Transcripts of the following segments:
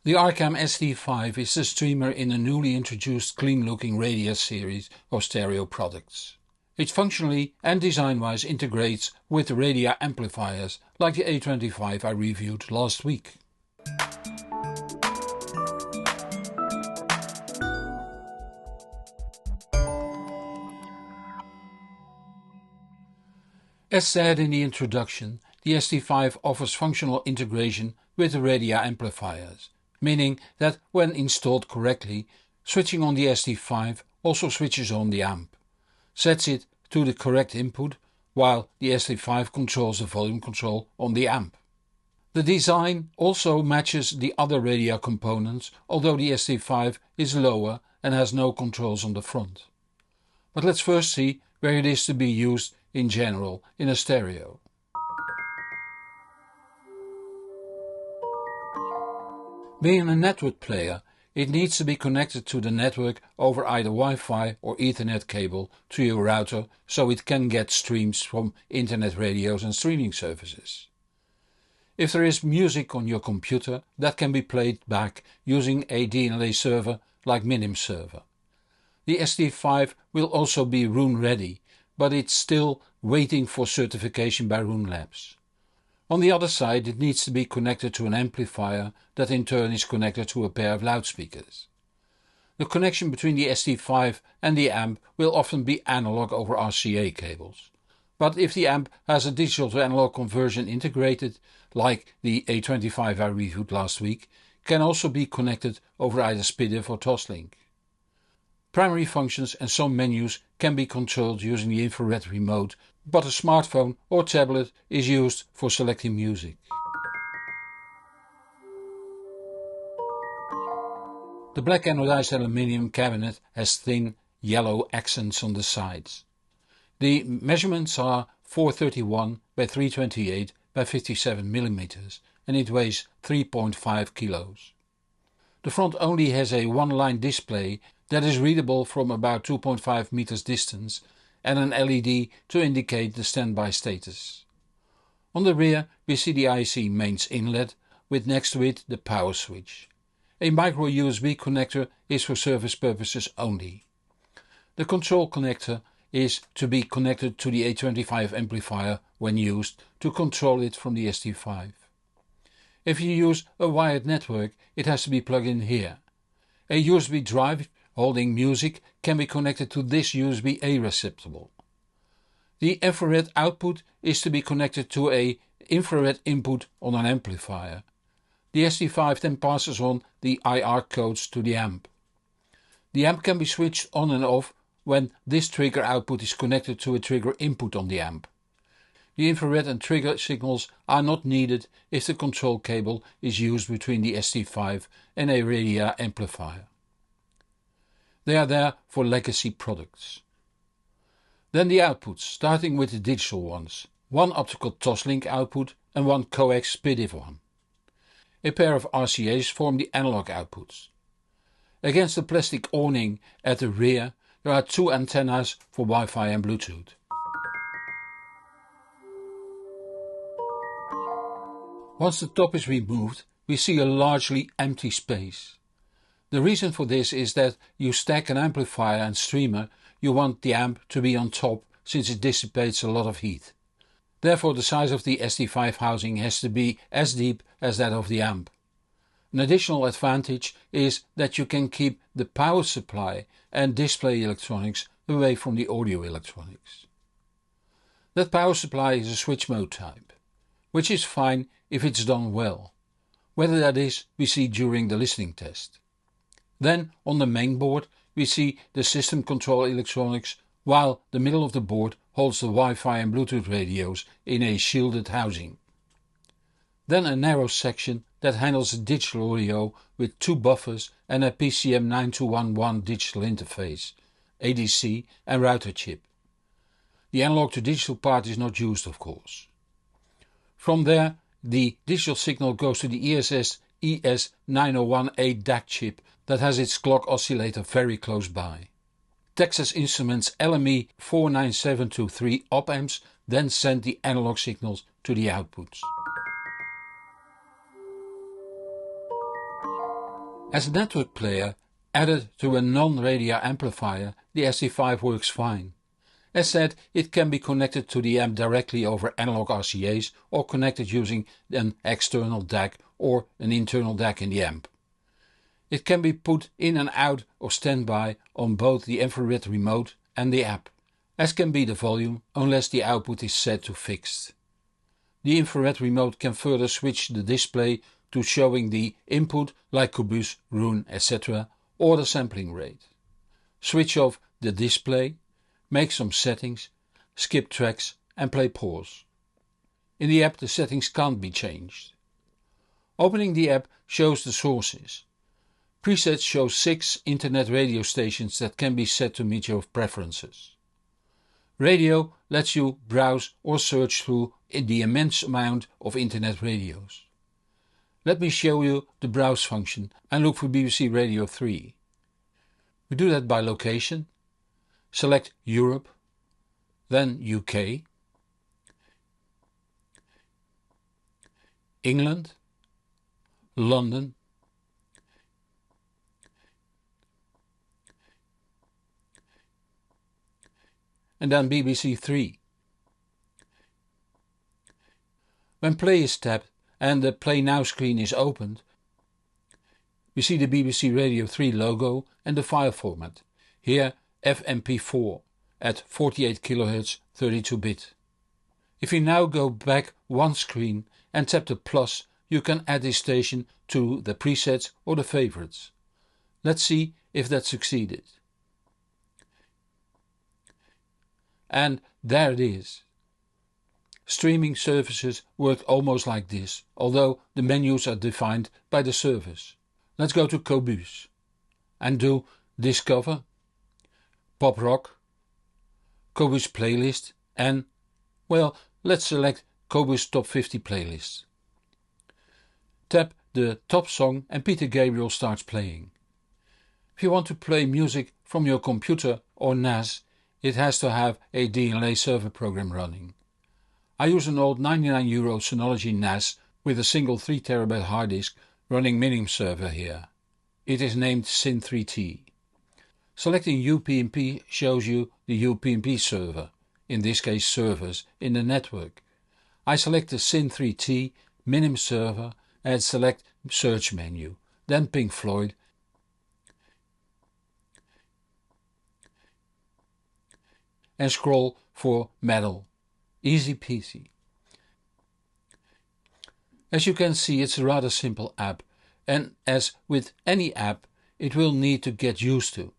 The Arcam ST5 is the streamer in a newly introduced clean-looking Radia series of stereo products. It functionally and design-wise integrates with the Radia amplifiers like the A25 I reviewed last week. As said in the introduction, the ST5 offers functional integration with the Radia amplifiers, meaning that when installed correctly, switching on the ST5 also switches on the amp, sets it to the correct input, while the ST5 controls the volume control on the amp. The design also matches the other Radia components, although the ST5 is lower and has no controls on the front. But let's first see where it is to be used in general in a stereo. Being a network player, it needs to be connected to the network over either Wi-Fi or Ethernet cable to your router, so it can get streams from internet radios and streaming services. If there is music on your computer, that can be played back using a DLNA server like Minim server. The ST5 will also be Roon ready, but it's still waiting for certification by Roon Labs. On the other side, it needs to be connected to an amplifier that in turn is connected to a pair of loudspeakers. The connection between the ST5 and the amp will often be analog over RCA cables. But if the amp has a digital to analog conversion integrated, like the A25 I reviewed last week, can also be connected over either SPDIF or Toslink. Primary functions and some menus can be controlled using the infrared remote, but a smartphone or tablet is used for selecting music. The black anodized aluminium cabinet has thin yellow accents on the sides. The measurements are 431 by 328 by 57 mm and it weighs 3.5 kilos. The front only has a one-line display that is readable from about 2.5 meters distance and an LED to indicate the standby status. On the rear we see the IC mains inlet with next to it the power switch. A micro USB connector is for service purposes only. The control connector is to be connected to the A25 amplifier when used to control it from the ST5. If you use a wired network, it has to be plugged in here. A USB drive holding music can be connected to this USB-A receptacle. The infrared output is to be connected to a infrared input on an amplifier. The ST5 then passes on the IR codes to the amp. The amp can be switched on and off when this trigger output is connected to a trigger input on the amp. The infrared and trigger signals are not needed if the control cable is used between the ST5 and a Radia amplifier. They are there for legacy products. Then the outputs, starting with the digital ones. One optical Toslink output and one coax SPDIF one. A pair of RCAs form the analog outputs. Against the plastic awning at the rear there are two antennas for Wi-Fi and Bluetooth. Once the top is removed, we see a largely empty space. The reason for this is that you stack an amplifier and streamer, you want the amp to be on top since it dissipates a lot of heat. Therefore the size of the ST5 housing has to be as deep as that of the amp. An additional advantage is that you can keep the power supply and display electronics away from the audio electronics. That power supply is a switch mode type, which is fine if it's done well. Whether that is, we see during the listening test. Then on the main board we see the system control electronics, while the middle of the board holds the Wi-Fi and Bluetooth radios in a shielded housing. Then a narrow section that handles the digital audio with two buffers and a PCM9211 digital interface, ADC and router chip. The analog to digital part is not used, of course. From there the digital signal goes to the ESS ES9018 DAC chip that has its clock oscillator very close by. Texas Instruments LME 49723 op amps then send the analog signals to the outputs. As a network player added to a non-Radia amplifier, the ST5 works fine. As said, it can be connected to the amp directly over analog RCAs or connected using an external DAC or an internal DAC in the amp. It can be put in and out or standby on both the infrared remote and the app, as can be the volume unless the output is set to fixed. The infrared remote can further switch the display to showing the input like Qobuz, Roon, etc. or the sampling rate. Switch off the display, make some settings, skip tracks and play pause. In the app the settings can't be changed. Opening the app shows the sources. Presets show 6 internet radio stations that can be set to meet your preferences. Radio lets you browse or search through the immense amount of internet radios. Let me show you the browse function and look for BBC Radio 3. We do that by location. Select Europe, then UK, England, London, and then BBC 3. When play is tapped and the Play Now screen is opened, we see the BBC Radio 3 logo and the file format, here FMP4 at 48 kHz 32-bit. If you now go back one screen and tap the plus, you can add this station to the presets or the favorites. Let's see if that succeeded. And there it is. Streaming services work almost like this, although the menus are defined by the service. Let's go to Qobuz and do Discover, Pop Rock, Qobuz Playlist and, well, let's select Qobuz Top 50 Playlists. Tap the top song and Peter Gabriel starts playing. If you want to play music from your computer or NAS, it has to have a DLA server program running. I use an old €99 Synology NAS with a single 3TB hard disk running Minim server here. It is named Syn3T. Selecting UPnP shows you the UPnP server, in this case servers, in the network. I select the Syn3T Minim server and select search menu, then Pink Floyd and scroll for metal. Easy peasy. As you can see, it's a rather simple app, and as with any app, it will need to get used to.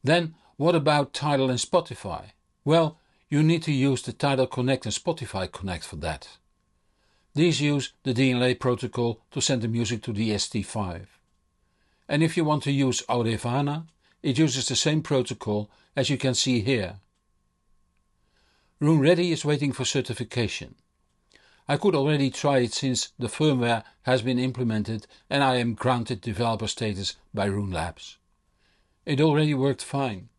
Then what about Tidal and Spotify? Well, you need to use the Tidal Connect and Spotify Connect for that. These use the DLA protocol to send the music to the ST5. And if you want to use Audevana, it uses the same protocol as you can see here. Roon Ready is waiting for certification. I could already try it since the firmware has been implemented and I am granted developer status by Roon Labs. It already worked fine.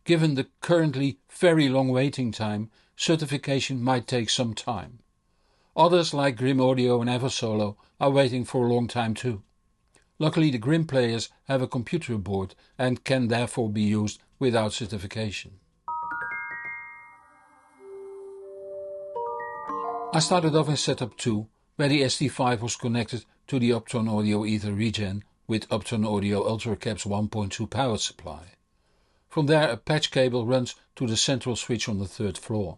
Given the currently very long waiting time, certification might take some time. Others like Grim Audio and Eversolo are waiting for a long time too. Luckily the Grim players have a computer aboard and can therefore be used without certification. I started off in setup 2, where the ST5 was connected to the Uptone Audio Ether Regen with Uptone Audio UltraCap's 1.2 power supply. From there a patch cable runs to the central switch on the 3rd floor.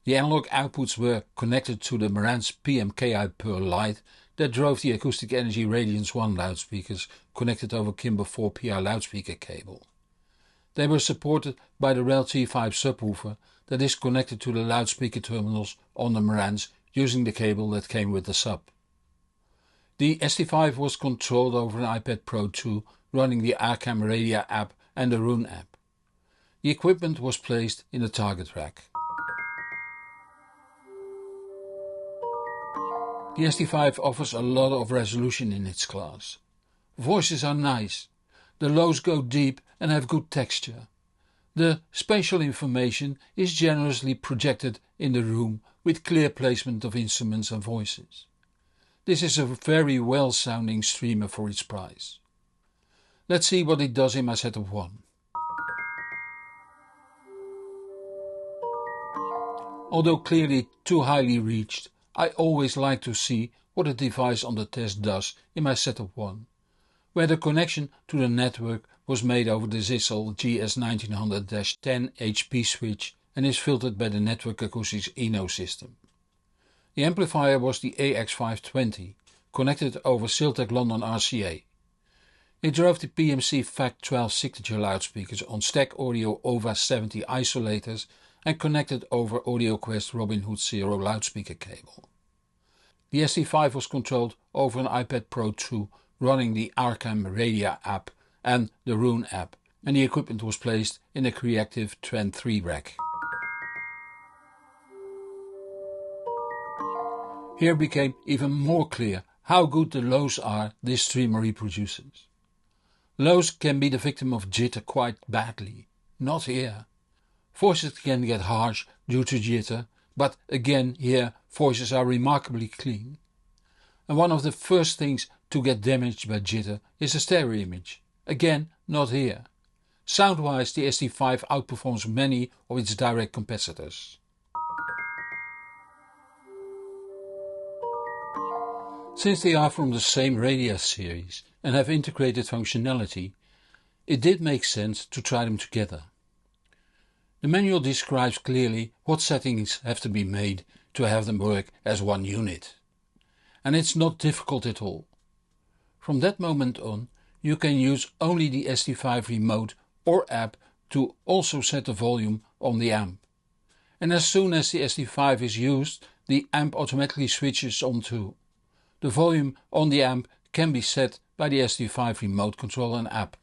The analog outputs were connected to the Marantz PMKI Pearl Lite that drove the Acoustic Energy Radiance 1 loudspeakers connected over Kimber 4PI loudspeaker cable. They were supported by the REL T5 subwoofer that is connected to the loudspeaker terminals on the Marantz using the cable that came with the sub. The ST5 was controlled over an iPad Pro 2 running the Arcam Radia app and the Roon app. The equipment was placed in the target rack. The ST5 offers a lot of resolution in its class. Voices are nice, the lows go deep and have good texture. The spatial information is generously projected in the room with clear placement of instruments and voices. This is a very well sounding streamer for its price. Let's see what it does in my setup 1. Although clearly too highly reached, I always like to see what the device on the test does in my setup 1, where the connection to the network was made over the Zissel GS1900-10 HP switch and is filtered by the Network Acoustics Eno system. The amplifier was the AX520, connected over Siltec London RCA. It drove the PMC FAC12 signature loudspeakers on Stack Audio A25 isolators and connected over AudioQuest Robin Hood Zero loudspeaker cable. The ST5 was controlled over an iPad Pro 2 running the Arcam Radia app and the Rune app, and the equipment was placed in a Creative Trend 3 rack. Here became even more clear how good the lows are this streamer reproduces. Lows can be the victim of jitter quite badly, not here. Voices can get harsh due to jitter, but again here voices are remarkably clean. And one of the first things to get damaged by jitter is the stereo image. Again, not here. Sound-wise, the ST5 outperforms many of its direct competitors. Since they are from the same Radia series and have integrated functionality, it did make sense to try them together. The manual describes clearly what settings have to be made to have them work as one unit. And it's not difficult at all. From that moment on, you can use only the ST5 remote or app to also set the volume on the amp. And as soon as the ST5 is used, the amp automatically switches on too. The volume on the amp can be set by the ST5 remote control and app.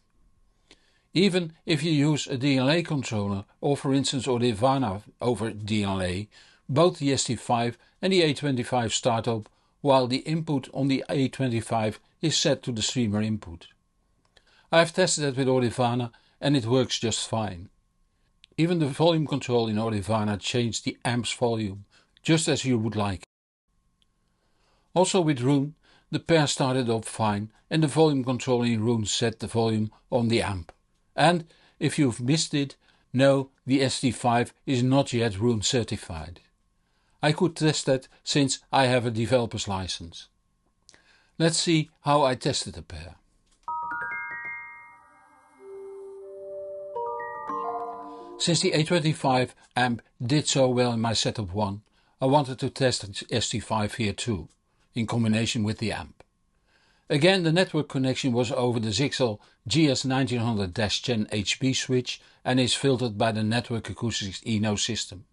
Even if you use a DLA controller or for instance Audivana over DLA, both the ST5 and the A25 start up while the input on the A25 is set to the streamer input. I have tested it with Audivana and it works just fine. Even the volume control in Audivana changed the amp's volume, just as you would like. Also with Rune, the pair started up fine and the volume control in Rune set the volume on the amp. And, if you've missed it, no, the ST5 is not yet Rune certified. I could test that since I have a developer's license. Let's see how I tested the pair. Since the A25 amp did so well in my setup 1, I wanted to test ST5 here too, in combination with the amp. Again, the network connection was over the Zissel GS1900-10 HP switch and is filtered by the Network Acoustics Eno system.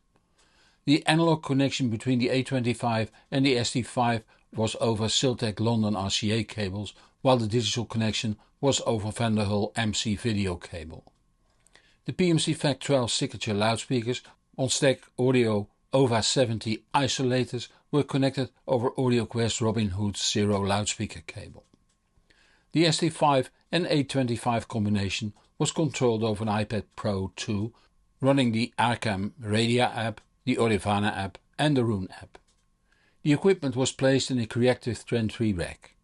The analog connection between the A25 and the ST5 was over Siltec London RCA cables, while the digital connection was over Vanderhul MC video cable. The PMC FAC12 signature loudspeakers on Stack Audio A25 isolators were connected over AudioQuest Robin Hood Zero loudspeaker cable. The ST5 and A25 combination was controlled over an iPad Pro 2 running the Arcam Radia app, the Audivana app and the Rune app. The equipment was placed in a Creative Trend 3 rack.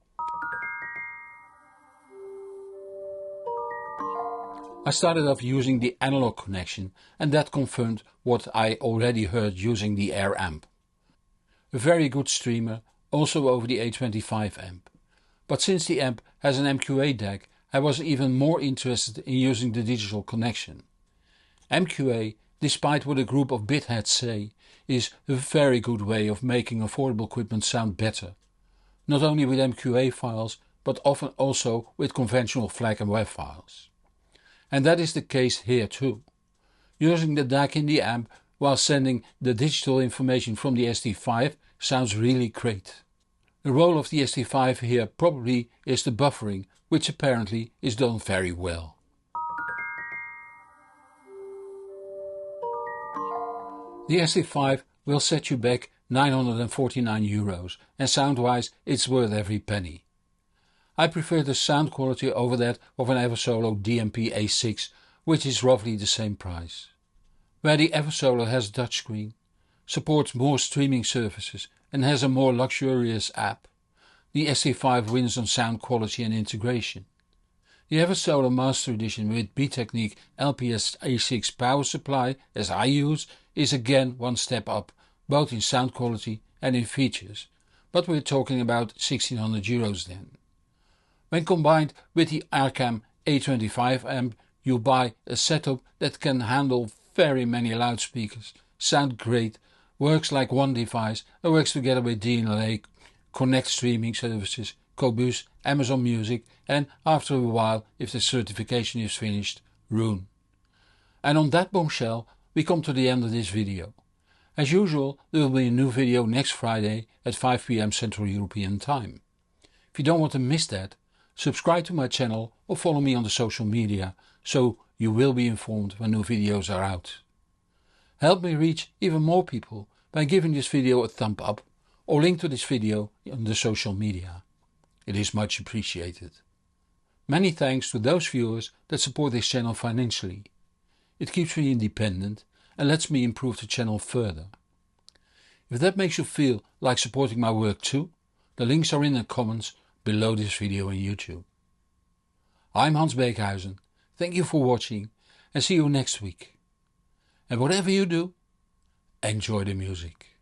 I started off using the analog connection and that confirmed what I already heard using the Air amp. A very good streamer, also over the A25 amp. But since the amp has an MQA DAC, I was even more interested in using the digital connection. MQA, despite what a group of bitheads say, is a very good way of making affordable equipment sound better. Not only with MQA files, but often also with conventional FLAC and WAV files. And that is the case here too. Using the DAC in the amp while sending the digital information from the ST5 sounds really great. The role of the ST5 here probably is the buffering, which apparently is done very well. The ST5 will set you back €949 and sound-wise it's worth every penny. I prefer the sound quality over that of an Eversolo DMP A6, which is roughly the same price. Where the Eversolo has a touchscreen, supports more streaming services and has a more luxurious app, the ST5 wins on sound quality and integration. You have a Solar Master Edition with B-Technique LPS A6 power supply, as I use, is again one step up, both in sound quality and in features, but we're talking about €1600 then. When combined with the Arcam A25 amp, you buy a setup that can handle very many loudspeakers, sound great, works like one device and works together with DLNA, Connect streaming services, Qobuz, Amazon Music and after a while, if the certification is finished, Roon. And on that bombshell we come to the end of this video. As usual, there will be a new video next Friday at 5 PM Central European Time. If you don't want to miss that, subscribe to my channel or follow me on the social media so you will be informed when new videos are out. Help me reach even more people by giving this video a thumb up or link to this video on the social media. It is much appreciated. Many thanks to those viewers that support this channel financially. It keeps me independent and lets me improve the channel further. If that makes you feel like supporting my work too, the links are in the comments below this video on YouTube. I'm Hans Beekhuizen, thank you for watching and see you next week. And whatever you do, enjoy the music.